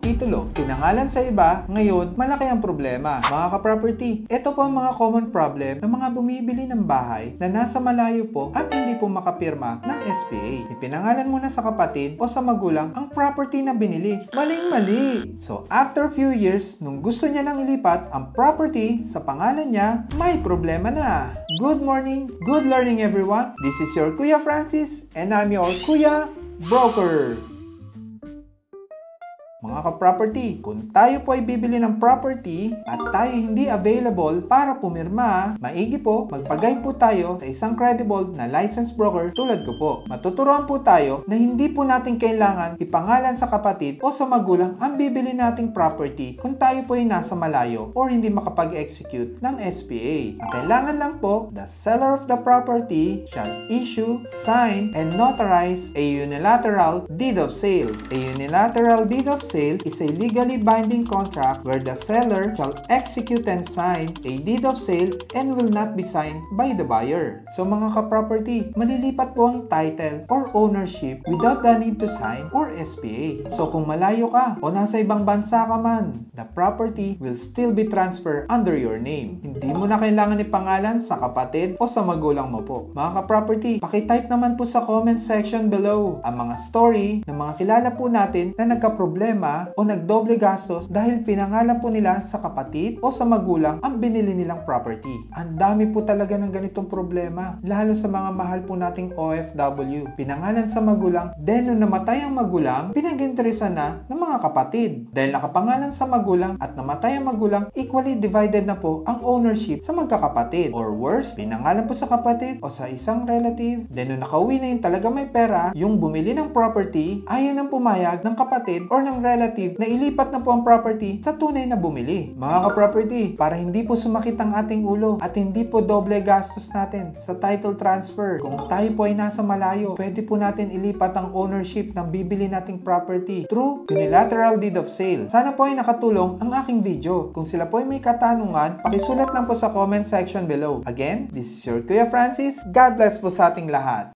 titulo, pinangalan sa iba, ngayon malaki ang problema. Mga ka-property, ito po ang mga common problem ng mga bumibili ng bahay na nasa malayo po at hindi po makapirma ng SPA. Ipinangalan muna sa kapatid o sa magulang ang property na binili. Maling-mali! So after few years, nung gusto niya nang ilipat ang property sa pangalan niya, may problema na. Good morning, good learning everyone. This is your Kuya Francis and I'm your Kuya Broker. Mga ka-property, kung tayo po ay bibili ng property at tayo hindi available para pumirma, maigi po, magpagay po tayo sa isang credible na licensed broker tulad ko po. Matuturuan po tayo na hindi po natin kailangan ipangalan sa kapatid o sa magulang ang bibili nating property kung tayo po ay nasa malayo or hindi makapag-execute ng SPA. Ang kailangan lang po, the seller of the property shall issue, sign, and notarize a unilateral deed of sale. A unilateral deed of sale is a legally binding contract where the seller shall execute and sign a deed of sale and will not be signed by the buyer. So mga ka-property, malilipat po ang title or ownership without the need to sign or SPA. So kung malayo ka o nasa ibang bansa ka man, the property will still be transferred under your name. Hindi mo na kailangan ipangalan sa kapatid o sa magulang mo po. Mga ka-property, pakitype naman po sa comment section below ang mga story ng mga kilala po natin na nagka-problema o nagdoble gastos dahil pinangalan po nila sa kapatid o sa magulang ang binili nilang property. Ang dami po talaga ng ganitong problema, lalo sa mga mahal po nating OFW. Pinangalan sa magulang, then nung namatay ang magulang, pinag-interesan na ng mga kapatid. Dahil nakapangalan sa magulang at namatay ang magulang, equally divided na po ang ownership sa magkakapatid. Or worse, pinangalan po sa kapatid o sa isang relative, then nung nakauwi na yung talaga may pera, yung bumili ng property, ayaw nang pumayag ng kapatid or ng relative na ilipat na po ang property sa tunay na bumili. Mga ka-property, para hindi po sumakit ang ating ulo at hindi po doble gastos natin sa title transfer, kung tayo po ay nasa malayo, pwede po natin ilipat ang ownership ng bibili nating property through unilateral deed of sale. Sana po ay nakatulong ang aking video. Kung sila po ay may katanungan, pakisulat lang po sa comment section below. Again, this is your Kuya Francis. God bless po sa ating lahat.